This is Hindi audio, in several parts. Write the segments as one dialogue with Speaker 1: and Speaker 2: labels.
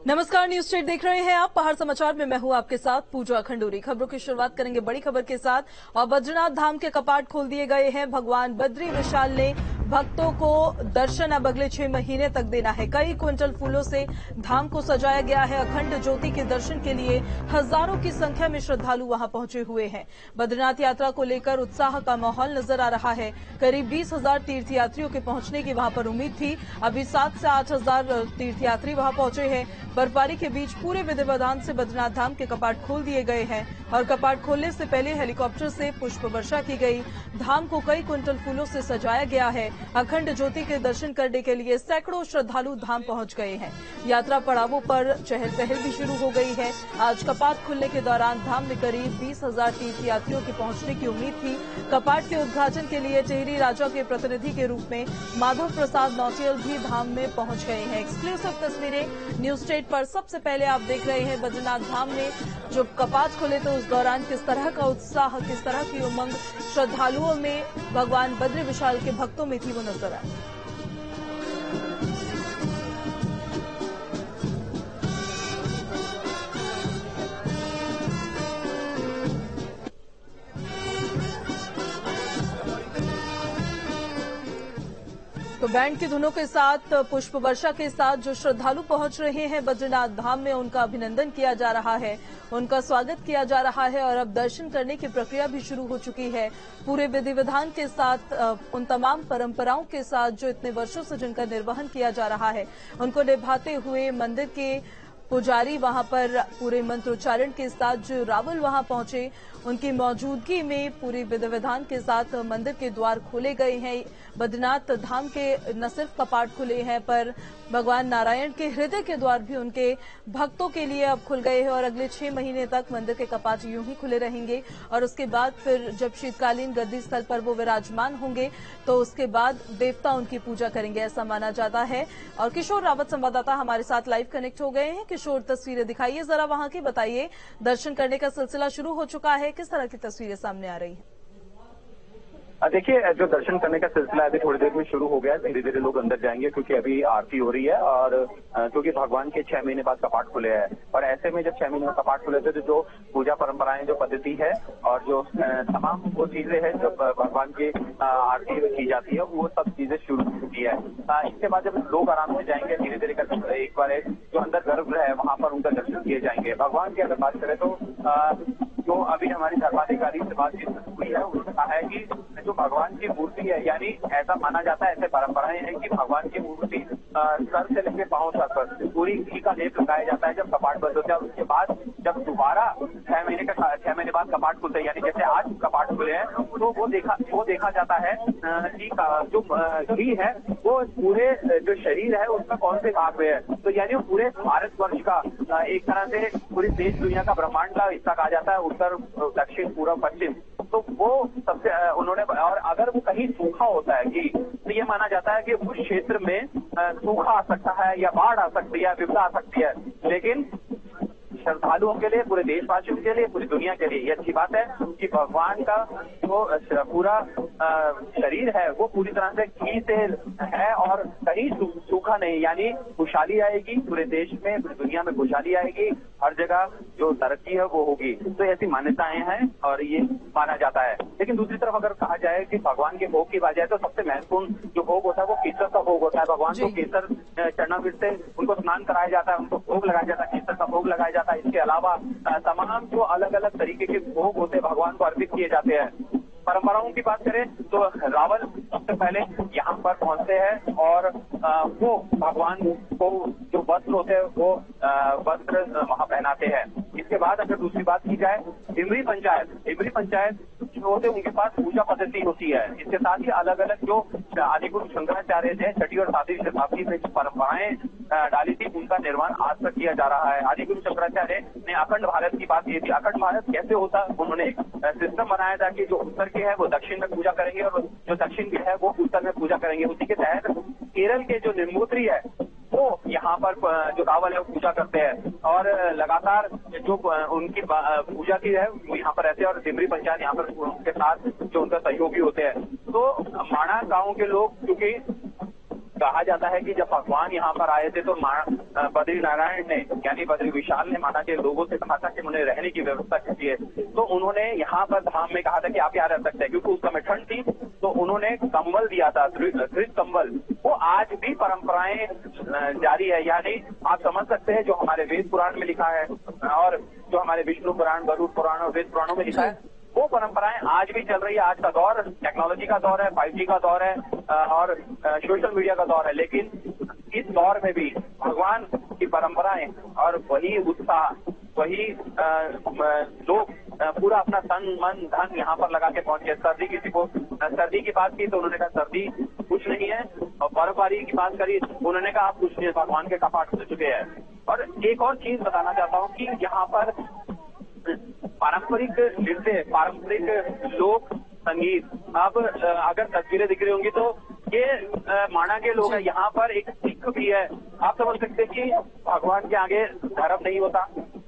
Speaker 1: नमस्कार, न्यूज स्टेट देख रहे हैं आप। पहाड़ समाचार में मैं हूं आपके साथ पूजा खंडूरी। खबरों की शुरुआत करेंगे बड़ी खबर के साथ। और बद्रीनाथ धाम के कपाट खोल दिए गए हैं। भगवान बद्री विशाल ने भक्तों को दर्शन अब अगले 6 महीने तक देना है। कई क्विंटल फूलों से धाम को सजाया गया है। अखंड ज्योति के दर्शन के लिए हजारों की संख्या में श्रद्धालु वहां पहुंचे हुए हैं। बद्रीनाथ यात्रा को लेकर उत्साह का माहौल नजर आ रहा है। करीब 20,000 तीर्थयात्रियों के पहुंचने की वहां पर उम्मीद थी। अभी 7 से 8,000 तीर्थयात्री वहां पहुंचे हैं। बर्फबारी के बीच पूरे विधि विधान से बद्रीनाथ धाम के कपाट खोल दिए गए हैं और कपाट खोलने से पहले हेलीकॉप्टर से पुष्प वर्षा की गई। धाम को कई क्विंटल फूलों से सजाया गया है। अखंड ज्योति के दर्शन करने के लिए सैकड़ों श्रद्धालु धाम पहुंच गए हैं। यात्रा पड़ावों पर चहल पहल भी शुरू हो गई है। आज कपाट खुलने के दौरान धाम में करीब 20,000 तीर्थयात्रियों के पहुंचने की उम्मीद थी। कपाट के उद्घाटन के लिए टिहरी राजा के प्रतिनिधि के रूप में माधव प्रसाद नौटियल भी धाम में पहुंच गए हैं। एक्सक्लूसिव तस्वीरें न्यूज स्टेट पर। सबसे पहले आप देख रहे हैं बद्रीनाथ धाम में जो कपाट खुले तो उस दौरान किस तरह का उत्साह, किस तरह की उमंग श्रद्धालुओं में, भगवान बद्री विशाल के भक्तों में थी, वो नजर आई। तो बैंड की धुनों के साथ, पुष्प वर्षा के साथ जो श्रद्धालु पहुंच रहे हैं बद्रीनाथ धाम में, उनका अभिनंदन किया जा रहा है, उनका स्वागत किया जा रहा है और अब दर्शन करने की प्रक्रिया भी शुरू हो चुकी है। पूरे विधि विधान के साथ, उन तमाम परंपराओं के साथ जो इतने वर्षों से जिनका निर्वहन किया जा रहा है, उनको निभाते हुए मंदिर के पुजारी वहां पर पूरे मंत्रोच्चारण के साथ जो रावल वहां पहुंचे, उनकी मौजूदगी में पूरी विधि विधान के साथ मंदिर के द्वार खोले गए हैं। बद्रीनाथ धाम के न सिर्फ कपाट खुले हैं पर भगवान नारायण के हृदय के द्वार भी उनके भक्तों के लिए अब खुल गए हैं और अगले 6 महीने तक मंदिर के कपाट यूं ही खुले रहेंगे। और उसके बाद फिर जब शीतकालीन गद्दी स्थल पर वो विराजमान होंगे तो उसके बाद देवता उनकी पूजा करेंगे, ऐसा माना जाता है। और किशोर रावत संवाददाता हमारे साथ लाइव कनेक्ट हो गए हैं। किशोर, तस्वीरें दिखाइए जरा वहां की, बताइए दर्शन करने का सिलसिला शुरू हो चुका है, किस तरह की तस्वीरें सामने आ रही हैं?
Speaker 2: देखिए, जो दर्शन करने का सिलसिला अभी थोड़ी देर में शुरू हो गया है। धीरे धीरे लोग अंदर जाएंगे क्योंकि अभी आरती हो रही है और क्योंकि भगवान के 6 महीने बाद कपाट खुले हैं और ऐसे में जब 6 महीने में कपाट खुले थे तो जो पूजा परंपराएं, जो पद्धति है और जो तमाम वो चीजें हैं जो भगवान की आरती की जाती है, वो सब चीजें शुरू हो चुकी है। इसके बाद जब लोग आराम से जाएंगे धीरे धीरे करके, एक बार जो अंदर गर्भगृह है वहां पर उनका दर्शन किए जाएंगे। भगवान की अगर बात करें तो जो अभी हमारी धर्माधिकारी से बातचीत हुई है, उसने कहा है कि जो भगवान की मूर्ति है, यानी ऐसा माना जाता है, ऐसे परंपराएं हैं कि भगवान की मूर्ति सर से लेकर पांव तक पूरी घी का लेप लगाया जाता है जब कपाट बंद होता है। उसके बाद जब दोबारा 6 महीने बाद कपाट खुलते हैं, यानी जैसे आज कपाट खुले हैं, तो वो देखा जाता है कि जो घी है वो पूरे जो शरीर है उसका कौन से भाग में है। तो यानी वो पूरे भारतवर्ष का एक तरह से पूरी देश दुनिया का ब्रह्मांड का हिस्सा कहा जाता है, उत्तर, दक्षिण, पूर्व, पश्चिम। तो वो सबसे उन्होंने, और अगर वो कहीं सूखा होता है कि तो ये माना जाता है कि उस क्षेत्र में सूखा आ सकता है या बाढ़ आ सकती है, विपदा आ सकती है। लेकिन श्रद्धालुओं के लिए, पूरे देशवासियों के लिए, पूरी दुनिया के लिए ये अच्छी बात है कि भगवान का जो पूरा शरीर है वो पूरी तरह से घी से है और कहीं सूखा नहीं, यानी खुशहाली आएगी पूरे देश में, पूरी दुनिया में खुशहाली आएगी, हर जगह जो तरक्की है वो होगी। तो ऐसी मान्यताएं हैं और ये माना जाता है। लेकिन दूसरी तरफ अगर कहा जाए कि भगवान के भोग की बात जाए तो सबसे महत्वपूर्ण जो भोग होता है वो केसर का भोग होता है। भगवान को केसर चरणामृत से उनको स्नान कराया जाता है, उनको भोग लगाया जाता है, केसर का भोग लगाया जाता है। इसके अलावा तमाम जो अलग अलग तरीके के भोग होते हैं भगवान को अर्पित किए जाते हैं। परंपराओं की बात करें तो रावल सबसे पहले यहाँ पर पहुंचते हैं और वो भगवान को जो वस्त्र होते हैं वो वस्त्र वहां पहनाते हैं। इसके बाद अगर दूसरी बात की जाए, डिमरी पंचायत जो होते हैं उनके पास पूजा पद्धति होती है। इसके साथ ही अलग अलग जो आदिगुरु शंकराचार्य ने 6ठी और 7वीं शताब्दी में जो परंपराएं डाली थी उनका निर्माण आज तक किया जा रहा है। आदिगुरु शंकराचार्य ने अखंड भारत की बात की थी। अखंड भारत कैसे होता, उन्होंने एक सिस्टम बनाया था कि जो उत्तर के है वो दक्षिण में पूजा करेंगे और जो दक्षिण के है वो उत्तर में पूजा करेंगे। उसी के तहत केरल के जो निर्मूत्री है वो यहाँ पर जो रावल है वो पूजा करते हैं और लगातार जो उनकी पूजा की है वो यहाँ पर रहते हैं और डिमरी पंचायत यहाँ पर उनके साथ जो उनका सहयोगी होते हैं। तो माणा गांव के लोग क्योंकि कहा जाता है कि जब भगवान यहाँ पर आए थे तो बद्री नारायण ने यानी बद्री विशाल ने माना के लोगों से कहा था कि उन्हें रहने की व्यवस्था कीजिए। तो उन्होंने यहाँ पर धाम में कहा था कि आप यहाँ रह सकते हैं, क्योंकि उस समय ठंड थी। तो उन्होंने कंबल दिया था, धृत कंबल। वो आज भी परंपराएं जारी है, यानी आप समझ सकते हैं जो हमारे वेद पुराण में लिखा है और जो हमारे विष्णु पुराण, गरुड़ पुराण और वेद पुराणों में लिखा है, वो परंपराएं आज भी चल रही है। आज का दौर टेक्नोलॉजी का दौर है, 5G का दौर है और सोशल मीडिया का दौर है, लेकिन इस दौर में भी भगवान की परंपराएं और वही उत्साह, वही लोग पूरा अपना तन मन धन यहाँ पर लगा के पहुंचे। सर्दी किसी को सर्दी की बात की तो उन्होंने कहा सर्दी कुछ नहीं है, और बर्फबारी की बात करी उन्होंने कहा आप कुछ नहीं, भगवान के कपाट खुल चुके हैं। और एक और चीज बताना चाहता हूँ कि यहाँ पर पारंपरिक नृत्य, पारंपरिक लोक संगीत, अब अगर तस्वीरें दिख रही होंगी तो ये माना के लोग हैं। यहाँ पर एक सिख भी है। आप समझ सकते हैं कि भगवान के आगे धर्म नहीं होता,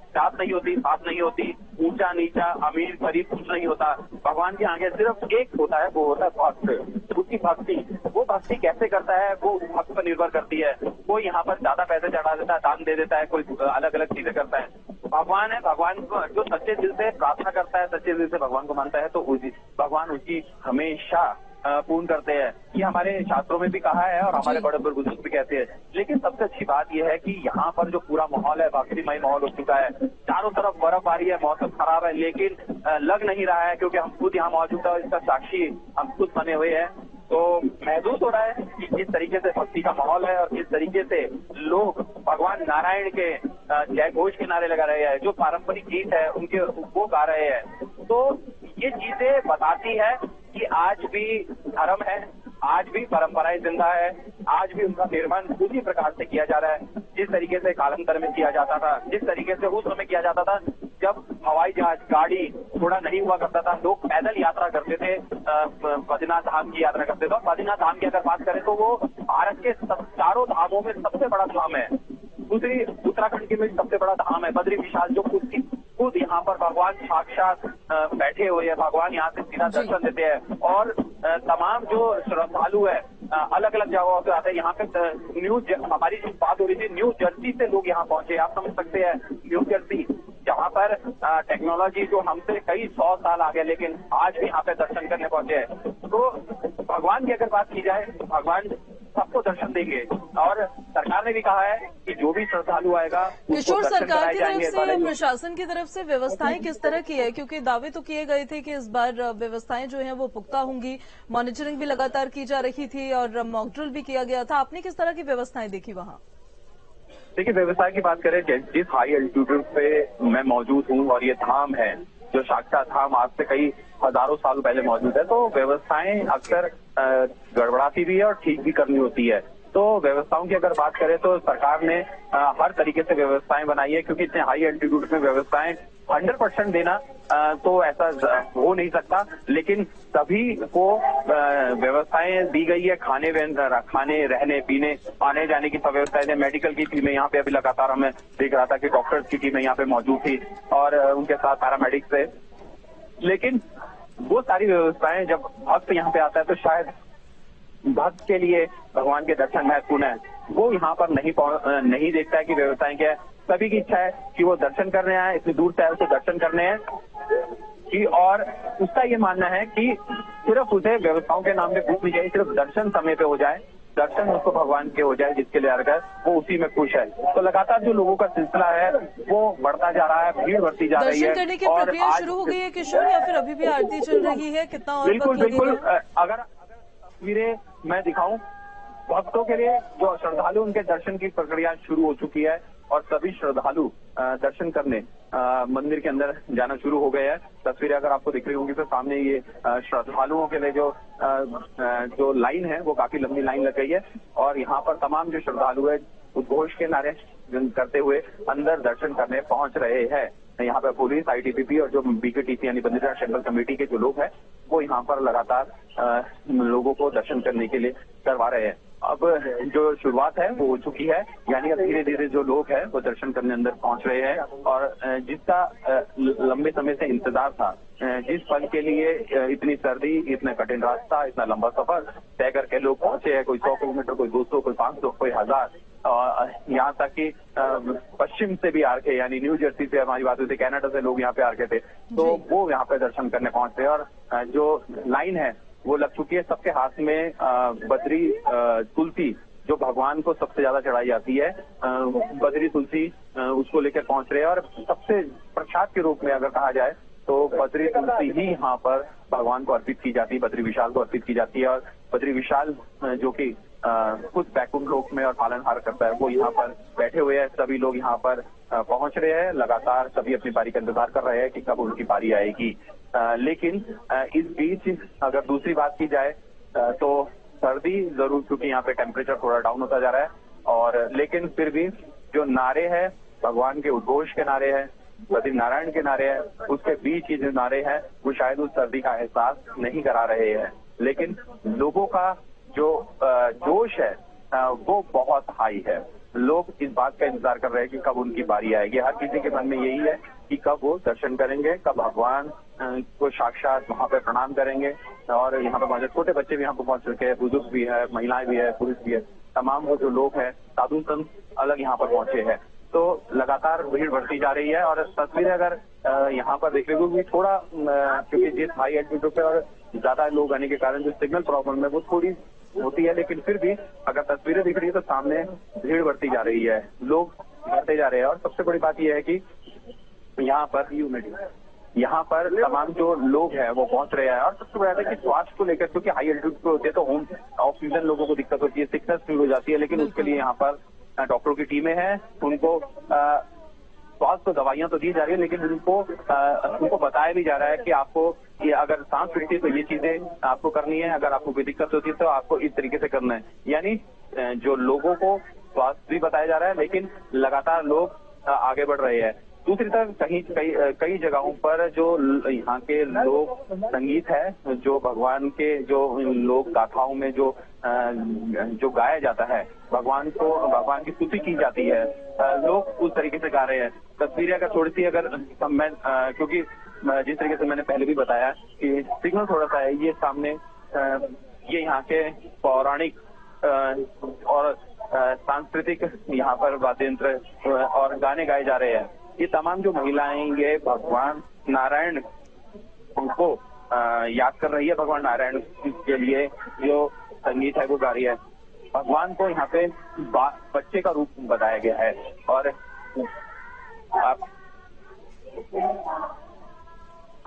Speaker 2: जात नहीं होती, बात नहीं होती, ऊंचा नीचा, अमीर गरीब कुछ नहीं होता। भगवान के आगे सिर्फ एक होता है, वो होता है भक्त, उसकी भक्ति। वो भक्ति कैसे करता है वो भक्त पर निर्भर करती है। कोई यहाँ पर ज्यादा पैसे चढ़ा देता है, दान दे देता है, कोई अलग अलग चीजें करता है। भगवान है, भगवान को जो सच्चे दिल से प्रार्थना करता है, सच्चे दिल से भगवान को मानता है, तो भगवान उसकी हमेशा पूर्ण करते हैं। ये हमारे शास्त्रों में भी कहा है और हमारे बड़े बड़े बुजुर्ग भी कहते हैं। लेकिन सबसे अच्छी बात यह है कि यहाँ पर जो पूरा माहौल है, भक्तिमय माहौल हो चुका है। चारों तरफ बर्फबारी है, मौसम खराब है, लेकिन लग नहीं रहा है, क्योंकि हम खुद यहाँ मौजूद है, इसका साक्षी हम खुद बने हुए हैं। तो महसूस हो रहा है कि जिस तरीके से भक्ति का माहौल है और जिस तरीके से लोग भगवान नारायण के जय घोष के नारे लगा रहे हैं, जो पारंपरिक गीत है उनके वो गा रहे हैं, तो ये चीजें बताती है कि आज भी धर्म है, आज भी परंपराएं जिंदा है, आज भी उनका निर्माण उसी प्रकार से किया जा रहा है जिस तरीके से कालांतर में किया जाता था, जिस तरीके से उस समय किया जाता था जब हवाई जहाज, गाड़ी थोड़ा नहीं हुआ करता था। लोग पैदल यात्रा करते थे, बद्रीनाथ धाम की यात्रा करते थे। और बद्रीनाथ धाम की अगर बात करें तो वो भारत के चारों धामों में सबसे बड़ा धाम है। दूसरी उत्तराखंड के में सबसे बड़ा धाम है बद्री विशाल, जो खुद यहाँ पर भगवान साक्षात बैठे हुए हैं। भगवान यहाँ से सीधा दर्शन देते हैं और तमाम जो श्रद्धालु है अलग अलग जगहों से आते हैं। यहाँ पे हमारी जो बात हो रही थी, न्यू जर्सी से लोग यहाँ पहुंचे। आप समझ सकते हैं न्यू जर्सी, जहाँ पर टेक्नोलॉजी जो हमसे कई 100 साल आगे, लेकिन आज भी यहाँ पे दर्शन करने पहुंचे हैं। तो भगवान की अगर बात की जाए, भगवान सबको दर्शन देंगे और सरकार ने भी कहा है कि जो भी श्रद्धालु आएगा
Speaker 1: किशोर, सरकार की तरफ से, प्रशासन की तरफ से व्यवस्थाएं किस तरह की है? क्योंकि दावे तो किए गए थे कि इस बार व्यवस्थाएं जो हैं वो पुख्ता होंगी, मॉनिटरिंग भी लगातार की जा रही थी और मॉक ड्रिल भी किया गया था। आपने किस तरह की व्यवस्थाएं देखी वहां?
Speaker 2: देखिए, व्यवस्था की बात करें, जिस हाई एल्टीट्यूड पे मैं मौजूद हूँ और ये धाम है जो साक्षात धाम आज से कई हजारों साल पहले मौजूद है, तो व्यवस्थाएं अक्सर गड़बड़ाती भी है और ठीक भी करनी होती है। तो व्यवस्थाओं की अगर बात करें तो सरकार ने हर तरीके से व्यवस्थाएं बनाई है, क्योंकि इतने हाई एल्टीट्यूड में व्यवस्थाएं 100% देना तो ऐसा हो नहीं सकता, लेकिन सभी को व्यवस्थाएं दी गई है। खाने, रहने, पीने, आने जाने की सब व्यवस्थाएं है। मेडिकल की टीमें यहाँ पे अभी लगातार हमें देख रहा था कि डॉक्टर्स की टीमें यहाँ पे मौजूद थी और उनके साथ पैरामेडिक्स है। लेकिन वो सारी व्यवस्थाएं जब भक्त यहाँ पे आता है तो शायद भक्त के लिए भगवान के दर्शन महत्वपूर्ण है। वो यहाँ पर नहीं देखता है कि व्यवस्थाएं क्या है। सभी की इच्छा है कि वो दर्शन करने आए, इतनी दूर से आए उसे दर्शन करने हैं कि, और उसका ये मानना है कि सिर्फ उसे व्यवस्थाओं के नाम पे कुछ नहीं चाहिए, सिर्फ दर्शन समय पे हो जाए, दर्शन उसको भगवान के हो जाए जिसके लिए अर्घ है, वो उसी में खुश है। तो लगातार जो लोगों का सिलसिला है वो बढ़ता जा रहा है, भीड़ बढ़ती जा रही है।
Speaker 1: दर्शन करने की प्रक्रिया शुरू हो गई है किशोर, या फिर अभी भी आरती चल रही है? कितना और
Speaker 2: बिल्कुल अगर तस्वीरें मैं दिखाऊं भक्तों के लिए, जो श्रद्धालु उनके दर्शन की प्रक्रिया शुरू हो चुकी है और सभी श्रद्धालु दर्शन करने मंदिर के अंदर जाना शुरू हो गए हैं। तस्वीरें अगर आपको दिख रही होंगी तो सामने ये श्रद्धालुओं के लिए जो लाइन है वो काफी लंबी लाइन लग गई है और यहाँ पर तमाम जो श्रद्धालु है उद्घोष के नारे करते हुए अंदर दर्शन करने पहुंच रहे हैं। यहाँ पर पुलिस, ITBP और जो BKTC यानी बद्रीनाथ टेम्पल कमेटी के जो लोग हैं वो यहाँ पर लगातार लोगों को दर्शन करने के लिए करवा रहे हैं। अब जो शुरुआत है वो हो चुकी है, यानी अब धीरे धीरे जो लोग हैं वो दर्शन करने अंदर पहुंच रहे हैं और जिसका लंबे समय से इंतजार था जिस पल के लिए इतनी सर्दी, इतना कठिन रास्ता, इतना लंबा सफर तय करके लोग पहुंचे हैं, कोई 100 किलोमीटर, कोई 200, कोई 500, कोई 1000, यहाँ तक कि पश्चिम से भी आ रखे, यानी न्यू जर्सी से हमारी बात हुई थी, कनाडा से लोग यहाँ पे आ रखे थे, तो वो यहाँ पे दर्शन करने पहुंचते हैं। और जो लाइन है वो लग चुकी है, सबके हाथ में बद्री तुलसी, जो भगवान को सबसे ज्यादा चढ़ाई जाती है, बद्री तुलसी, उसको लेकर पहुंच रहे हैं। और सबसे प्रसाद के रूप में अगर कहा जाए तो बद्री तुलसी ही यहाँ पर भगवान को अर्पित की जाती है, बद्री विशाल को अर्पित की जाती है। और बद्री विशाल जो कि खुद बैकुंठ लोक में और पालनहार करता है, वो यहाँ पर बैठे हुए हैं। सभी लोग यहाँ पर पहुंच रहे हैं, लगातार सभी अपनी पारी का इंतजार कर रहे हैं कि कब उनकी पारी आएगी। लेकिन इस बीच अगर दूसरी बात की जाए तो सर्दी जरूर, क्योंकि यहाँ पे टेम्परेचर थोड़ा डाउन होता जा रहा है, और लेकिन फिर भी जो नारे हैं भगवान के उद्घोष के नारे हैं, बद्री नारायण के नारे हैं, उसके बीच ये जो नारे हैं वो शायद उस सर्दी का एहसास नहीं करा रहे हैं। लेकिन लोगों का जो जोश है वो बहुत हाई है। लोग इस बात का इंतजार कर रहे हैं कि कब उनकी बारी आएगी। हर किसी के मन में यही है कि कब वो दर्शन करेंगे, कब भगवान को साक्षात वहां पे प्रणाम करेंगे। और यहाँ पे मौजूद छोटे बच्चे भी यहाँ पे पहुंच चुके हैं, बुजुर्ग भी है, महिलाएं भी है, पुरुष भी है, तमाम वो जो लोग हैं, साधु संत अलग यहाँ पर पहुंचे हैं। तो लगातार भीड़ बढ़ती जा रही है। और तस्वीरें अगर यहाँ पर देखने को भी थोड़ा, क्योंकि जिस हाई एल्टीट्यूड पे और ज्यादा लोग आने के कारण जो सिग्नल प्रॉब्लम है वो थोड़ी होती है, लेकिन फिर भी अगर तस्वीरें दिख रही है तो सामने भीड़ बढ़ती जा रही है, लोग बढ़ते जा रहे हैं। और सबसे बड़ी बात यह है कि यहाँ पर तमाम जो लोग हैं वो पहुंच रहे हैं। और सबसे बड़ा है कि स्वास्थ्य को लेकर, क्योंकि हाई एल्टीट्यूड पे होते हैं तो होम ऑक्सीजन लोगों को दिक्कत होती है, सिकनेस फील हो जाती है, लेकिन उसके लिए यहाँ पर डॉक्टरों की टीमें हैं, उनको स्वास्थ्य दवाइयां तो दी जा रही है, लेकिन उनको बताया भी जा रहा है कि आपको ये अगर सांस फूलती है तो ये चीजें आपको करनी है, अगर आपको कोई दिक्कत होती है तो आपको इस तरीके से करना है। यानी जो लोगों को स्वास्थ्य भी बताया जा रहा है, लेकिन लगातार लोग आगे बढ़ रहे हैं। दूसरी तरफ कई जगहों पर जो यहाँ के लोक संगीत है, जो भगवान के जो लोक गाथाओं में जो गाया जाता है, भगवान की स्तुति की जाती है, लोग उस तरीके से गा रहे हैं। तस्वीरें अगर थोड़ी सी अगर मैं क्योंकि जिस तरीके से मैंने पहले भी बताया कि सिग्नल थोड़ा सा है, ये सामने ये यहाँ के पौराणिक और सांस्कृतिक यहाँ पर वाद्य यंत्र और गाने गाए जा रहे हैं। ये तमाम जो महिलाएं ये भगवान नारायण उनको याद कर रही है, भगवान नारायण के लिए जो संगीत है वो गा रही है। भगवान को यहाँ पे बच्चे का रूप बताया गया है। और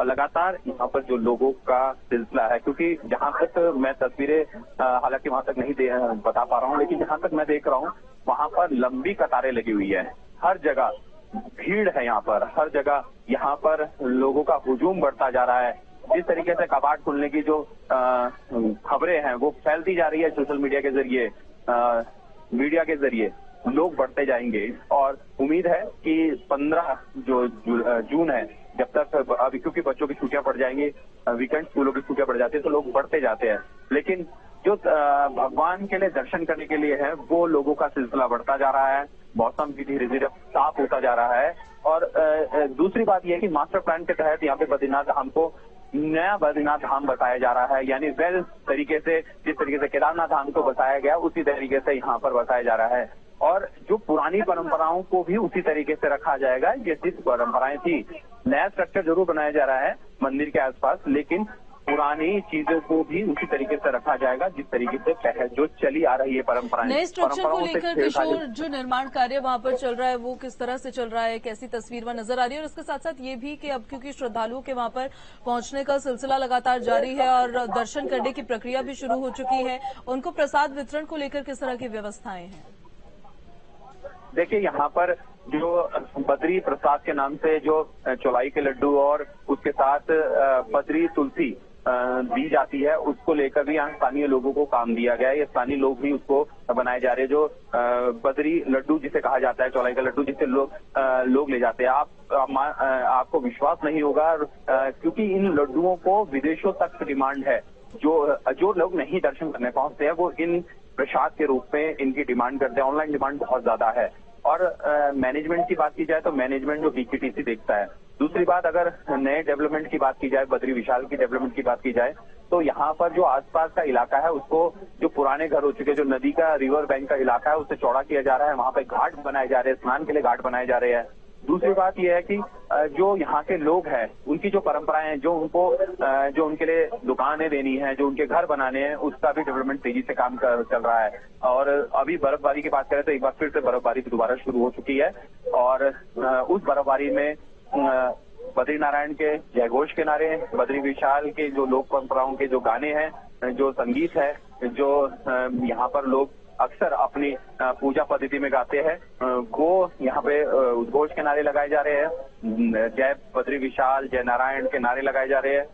Speaker 2: लगातार यहाँ पर जो लोगों का सिलसिला है, क्योंकि जहाँ तक मैं तस्वीरें हालांकि वहां तक नहीं बता पा रहा हूँ, लेकिन जहाँ तक मैं देख रहा हूँ वहां पर लंबी कतारें लगी हुई है, हर जगह भीड़ है, यहाँ पर हर जगह यहाँ पर लोगों का हुजूम बढ़ता जा रहा है। जिस तरीके से कपाट खुलने की जो खबरें हैं वो फैलती जा रही है सोशल मीडिया के जरिए, मीडिया के जरिए, लोग बढ़ते जाएंगे। और उम्मीद है कि 15 जो जून है, जब तक अभी क्योंकि बच्चों की छुट्टियां पड़ जाएंगी, वीकेंड स्कूलों की छुट्टियां पड़ जाती है, तो लोग बढ़ते जाते हैं। लेकिन जो भगवान के लिए दर्शन करने के लिए है वो लोगों का सिलसिला बढ़ता जा रहा है। मौसम भी धीरे धीरे साफ होता जा रहा है। और दूसरी बात यह है कि मास्टर प्लान के तहत यहाँ पे बद्रीनाथ धाम को नया बद्रीनाथ धाम बताया जा रहा है, यानी वेल तरीके से जिस तरीके से केदारनाथ धाम को बताया गया उसी तरीके से यहाँ पर बताया जा रहा है। और जो पुरानी परंपराओं को भी उसी तरीके से रखा जाएगा, ये जिस परंपराएं थी। नया स्ट्रक्चर जरूर बनाया जा रहा है मंदिर के आसपास, लेकिन पुरानी चीजों को भी उसी तरीके से रखा जाएगा जिस तरीके से जो चली आ रही है परंपराएं।
Speaker 1: नए स्ट्रक्चर को लेकर किशोर जो निर्माण कार्य वहां पर चल रहा है वो किस तरह से चल रहा है, कैसी तस्वीर वहां नजर आ रही है? और इसके साथ साथ ये भी कि अब क्योंकि श्रद्धालुओं के वहां पर पहुंचने का सिलसिला लगातार जारी है और दर्शन करने की प्रक्रिया भी शुरू हो चुकी है, उनको प्रसाद वितरण को लेकर किस तरह की व्यवस्थाएं हैं?
Speaker 2: देखिए, यहाँ पर जो बद्री प्रसाद के नाम से जो चौलाई के लड्डू और उसके साथ बद्री तुलसी दी जाती है, उसको लेकर भी यहाँ स्थानीय लोगों को काम दिया गया है। ये स्थानीय लोग भी उसको बनाए जा रहे हैं। जो बद्री लड्डू जिसे कहा जाता है, चौलाई का लड्डू जिसे लोग ले जाते हैं, आपको विश्वास नहीं होगा, क्योंकि इन लड्डुओं को विदेशों तक डिमांड है। जो लोग नहीं दर्शन करने पहुंचते हैं वो इन प्रसाद के रूप में इनकी डिमांड करते हैं। ऑनलाइन डिमांड बहुत ज्यादा है। और मैनेजमेंट की बात की जाए तो मैनेजमेंट जो बीकेटीसी देखता है, दूसरी बात, अगर नए डेवलपमेंट की बात की जाए, बद्री विशाल की डेवलपमेंट की बात की जाए, तो यहाँ पर जो आसपास का इलाका है उसको, जो पुराने घर हो चुके, जो नदी का रिवर बैंक का इलाका है उसे चौड़ा किया जा रहा है। वहाँ पे घाट बनाए जा रहे हैं, स्नान के लिए घाट बनाए जा रहे हैं। दूसरी बात यह है कि जो यहाँ के लोग हैं उनकी जो परंपराएं हैं, जो उनके लिए दुकानें देनी है, जो उनके घर बनाने हैं, उसका भी डेवलपमेंट तेजी से काम चल रहा है। और अभी बर्फबारी की बात करें तो एक बार फिर से बर्फबारी दोबारा शुरू हो चुकी है और उस बर्फबारी में बद्रीनारायण के जयघोष के नारे, बद्री विशाल के जो लोक परंपराओं के जो गाने हैं, जो संगीत है, जो यहाँ पर लोग अक्सर अपनी पूजा पद्धति में गाते हैं, वो यहाँ पे उद्घोष के नारे लगाए जा रहे हैं। जय बद्री विशाल, जय नारायण के नारे लगाए जा रहे हैं,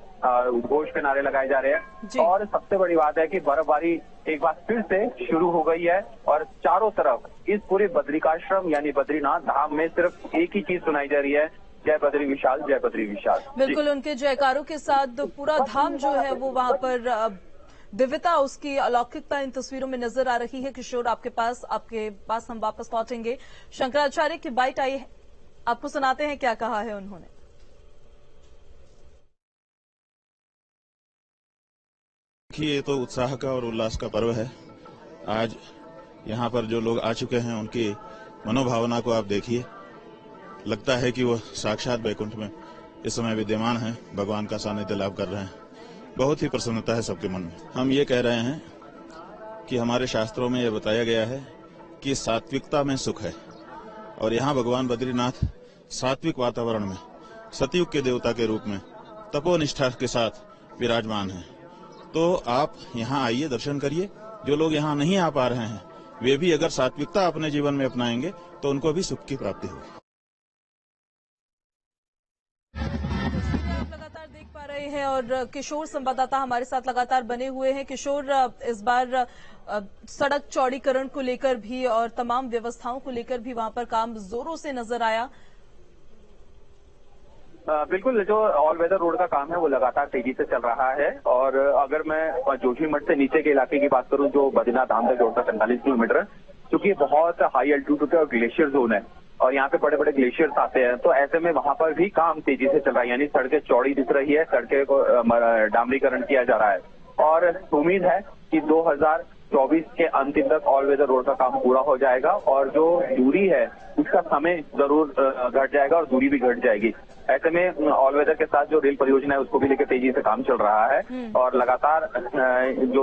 Speaker 2: उद्घोष के नारे लगाए जा रहे हैं। और सबसे बड़ी बात है कि बर्फबारी एक बार फिर से शुरू हो गई है और चारों तरफ इस पूरे बद्रिकाश्रम यानी बद्रीनाथ धाम में सिर्फ एक ही चीज सुनाई जा रही है, जय बद्री विशाल, जय बद्री विशाल।
Speaker 1: बिल्कुल, उनके जयकारों के साथ पूरा धाम जो है वो वहां पर दिव्यता, उसकी अलौकिकता इन तस्वीरों में नजर आ रही है। किशोर, आपके पास हम वापस पहुंचेंगे। शंकराचार्य की बाइट आई है, आपको सुनाते हैं क्या कहा है उन्होंने।
Speaker 3: ये तो उत्साह का और उल्लास का पर्व है। आज यहाँ पर जो लोग आ चुके हैं उनकी मनोभावना को आप देखिए, लगता है कि वो साक्षात बैकुंठ में इस समय विद्यमान हैं, भगवान का सानिध्य लाभ कर रहे हैं। बहुत ही प्रसन्नता है सबके मन में। हम ये कह रहे हैं कि हमारे शास्त्रों में यह बताया गया है कि सात्विकता में सुख है और यहाँ भगवान बद्रीनाथ सात्विक वातावरण में सतयुग के देवता के रूप में तपोनिष्ठा के साथ विराजमान हैं। तो आप यहाँ आइए, दर्शन करिए। जो लोग यहाँ नहीं आ पा रहे हैं वे भी अगर सात्विकता अपने जीवन में अपनाएंगे तो उनको भी सुख की प्राप्ति होगी।
Speaker 1: लगातार देख पा रहे हैं और किशोर संवाददाता हमारे साथ लगातार बने हुए हैं। किशोर, इस बार सड़क चौड़ीकरण को लेकर भी और तमाम व्यवस्थाओं को लेकर भी वहां पर काम जोरों से नजर आया।
Speaker 2: बिल्कुल, जो ऑल वेदर रोड का काम है वो लगातार तेजी से चल रहा है। और अगर मैं जोशीमठ से नीचे के इलाके की बात करूं, जो बद्रीनाथ धाम तक जोड़ता 45 किलोमीटर, क्योंकि बहुत हाई एल्टीट्यूड का ग्लेशियर जोन है और यहाँ पे बड़े बड़े ग्लेशियर्स आते हैं, तो ऐसे में वहां पर भी काम तेजी से चल रहा है। यानी सड़कें चौड़ी दिख रही है, सड़कें को डामरीकरण किया जा रहा है और उम्मीद है कि 2024 के अंतिम तक ऑल वेदर रोड का काम पूरा हो जाएगा और जो दूरी है उसका समय जरूर घट जाएगा और दूरी भी घट जाएगी। ऐसे में ऑल वेदर के साथ जो रेल परियोजना है उसको भी लेकर तेजी से काम चल रहा है और लगातार जो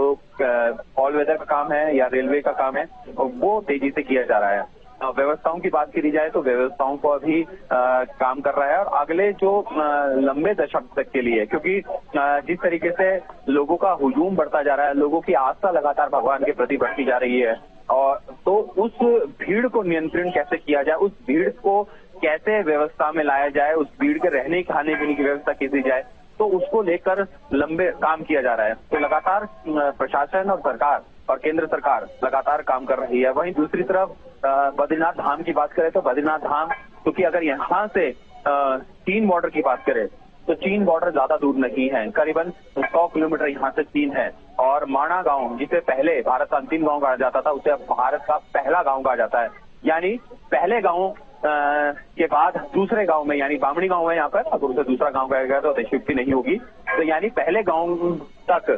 Speaker 2: ऑल वेदर का काम है या रेलवे का काम है वो तेजी से किया जा रहा है। व्यवस्थाओं की बात करी जाए तो व्यवस्थाओं को अभी काम कर रहा है और अगले जो लंबे दशक तक के लिए, क्योंकि जिस तरीके से लोगों का हुजूम बढ़ता जा रहा है, लोगों की आस्था लगातार भगवान के प्रति बढ़ती जा रही है, और तो उस भीड़ को नियंत्रण कैसे किया जाए, उस भीड़ को कैसे व्यवस्था में लाया जाए, उस भीड़ के रहने खाने पीने की व्यवस्था की जाए, तो उसको लेकर लंबे काम किया जा रहा है। तो लगातार प्रशासन और सरकार और केंद्र सरकार लगातार काम कर रही है। वहीं दूसरी तरफ बद्रीनाथ धाम की बात करें तो बद्रीनाथ धाम, क्योंकि अगर यहाँ से चीन बॉर्डर की बात करें तो चीन बॉर्डर ज्यादा दूर नहीं है, करीबन 100 किलोमीटर यहाँ से चीन है। और माणा गांव, जिसे पहले भारत का अंतिम गांव कहा जाता था, उसे अब भारत का पहला गांव कहा जाता है। यानी पहले गांव के बाद दूसरे गांव में, यानी बामणी गांव है यहाँ पर, अगर उसे दूसरा गांव कहा गया तो अतिशयोक्ति नहीं होगी। तो यानी पहले गांव तक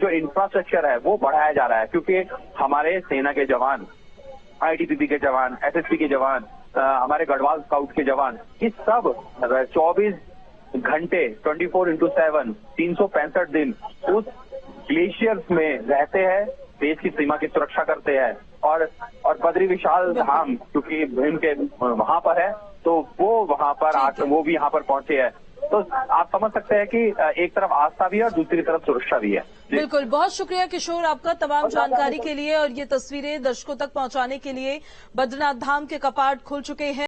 Speaker 2: जो इंफ्रास्ट्रक्चर है वो बढ़ाया जा रहा है, क्योंकि हमारे सेना के जवान, आईटीबीपी के जवान, एसएसपी के जवान, हमारे गढ़वाल स्काउट के जवान, ये सब 24 घंटे 24x7 365 दिन उस ग्लेशियर्स में रहते हैं, देश की सीमा की सुरक्षा करते हैं। और बद्री विशाल धाम क्योंकि भीम के वहां पर है, तो वो वहां पर वो भी यहाँ पर पहुंचे हैं। तो आप समझ सकते हैं कि एक तरफ आस्था भी है और दूसरी तरफ सुरक्षा भी है।
Speaker 1: बिल्कुल, बहुत शुक्रिया किशोर आपका तमाम जानकारी के लिए और ये तस्वीरें दर्शकों तक पहुंचाने के लिए। बद्रीनाथ धाम के कपाट खुल चुके हैं।